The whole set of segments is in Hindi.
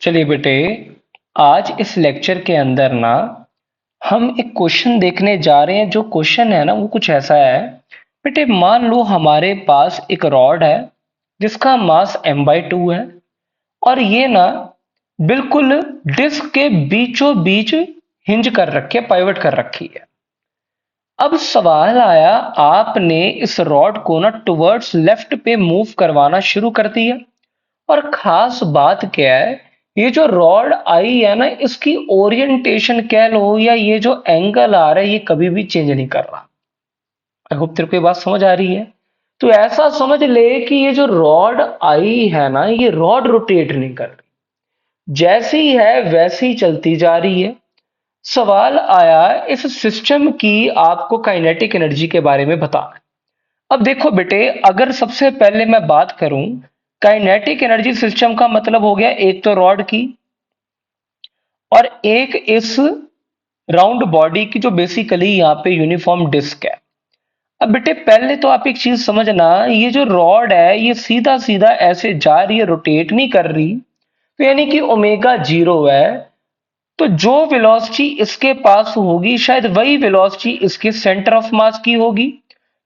चलिए बेटे, आज इस लेक्चर के अंदर ना हम एक क्वेश्चन देखने जा रहे हैं। जो क्वेश्चन है ना वो कुछ ऐसा है। बेटे मान लो हमारे पास एक रॉड है जिसका मास m/2 है और ये ना बिल्कुल डिस्क के बीचों बीच हिंज कर रखी है, पाइवट कर रखी है। अब सवाल आया, आपने इस रॉड को ना टुवर्ड्स लेफ्ट पे मूव करवाना शुरू कर दिया और खास बात क्या है, ये जो रॉड आई है ना इसकी ओरिएंटेशन कह लो या ये जो एंगल आ रहा है ये कभी भी चेंज नहीं कर रहा। आई होप तेरे को ये बात समझ आ रही है। तो ऐसा समझ ले कि ये जो रॉड आई है ना ये रॉड रोटेट नहीं कर रही, जैसी है वैसी चलती जा रही है। सवाल आया इस सिस्टम की आपको काइनेटिक एनर्जी के बारे में बताना है। अब देखो बेटे, अगर सबसे पहले मैं बात करूं काइनेटिक एनर्जी सिस्टम का मतलब हो गया एक तो रॉड की और एक इस राउंड बॉडी की जो बेसिकली यहाँ पे यूनिफॉर्म डिस्क है। अब बेटे पहले तो आप एक चीज समझना, ये जो रॉड है ये सीधा सीधा ऐसे जा रही है, रोटेट नहीं कर रही। तो यानी कि ओमेगा जीरो है। तो जो वेलोसिटी इसके पास होगी शायद वही वेलोसिटी इसके सेंटर ऑफ मास की होगी।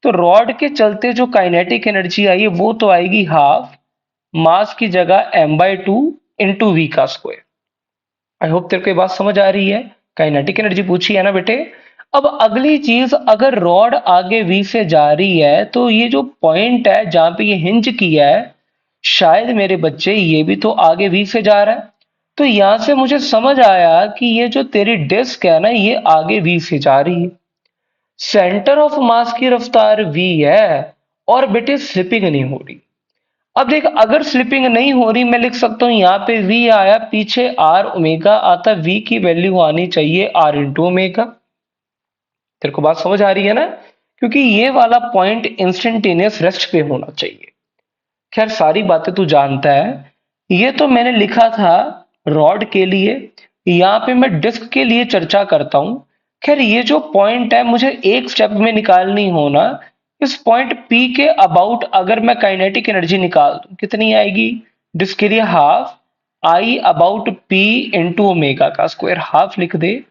तो रॉड के चलते जो काइनेटिक एनर्जी आई है वो तो आएगी हाफ मास की जगह m/2 इंटू वी का स्क्वायर। आई होप तेरे को ये बात समझ आ रही है। काइनेटिक एनर्जी पूछी है ना बेटे। अब अगली चीज, अगर रॉड आगे वी से जा रही है तो ये जो पॉइंट है जहां पे ये हिंज किया है, शायद मेरे बच्चे ये भी तो आगे वी से जा रहा है। तो यहां से मुझे समझ आया कि ये जो तेरी डिस्क है ना ये आगे वी से जा रही है। सेंटर ऑफ मास की रफ्तार वी है और बेटे स्लिपिंग नहीं हो रही। अब देख, अगर स्लिपिंग नहीं हो रही मैं लिख सकता हूं यहाँ पे v आया, पीछे r ओमेगा आता, v की वैल्यू आनी चाहिए r इंटू ओमेगा। तेरे को बात समझ आ रही है ना, क्योंकि ये वाला पॉइंट इंस्टेंटेनियस रेस्ट पे होना चाहिए। खैर सारी बातें तू जानता है। ये तो मैंने लिखा था रॉड के लिए, यहाँ पे मैं डिस्क के लिए चर्चा करता हूं। खैर ये जो पॉइंट है मुझे एक स्टेप में निकालनी होना। इस पॉइंट P के अबाउट अगर मैं काइनेटिक एनर्जी निकाल दूं कितनी आएगी, डिस्क के लिए half I about P into omega का स्क्वायर, हाफ लिख दे।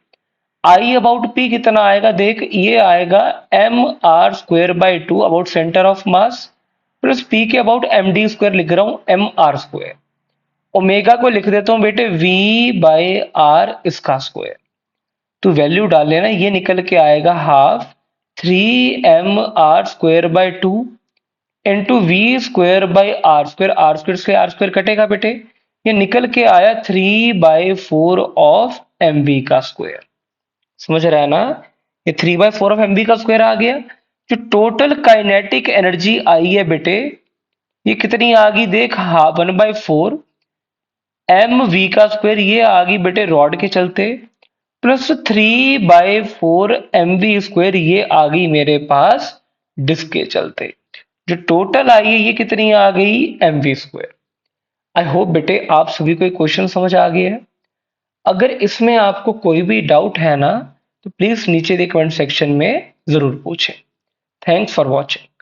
आई अबाउट P कितना आएगा, देख ये आएगा mr² about centre of mass plus P के अबाउट md² लिख रहा हूं mr²। ओमेगा को लिख देता हूं बेटे v/r इसका स्क्वायर। तो वैल्यू डाल लेना, ये निकल के आएगा half 3mr²/2 into v²/r²। r² से r² कटेगा बेटे, ये निकल के आया 3/4 ऑफ mv का स्क्वायर। समझ रहा है ना, ये 3/4 ऑफ mv का स्क्वायर आ गया। जो टोटल काइनेटिक एनर्जी आई है बेटे ये कितनी आ गई, देख 1/4 mv का स्क्वायर ये आ गई बेटे रॉड के चलते, प्लस 3/4 mv² ये आ गई मेरे पास डिस्क के चलते। जो टोटल आई है ये कितनी आ गई mv²। आई होप बेटे आप सभी को क्वेश्चन समझ आ गया है। अगर इसमें आपको कोई भी डाउट है ना तो प्लीज नीचे के कमेंट सेक्शन में जरूर पूछें। Thanks for watching.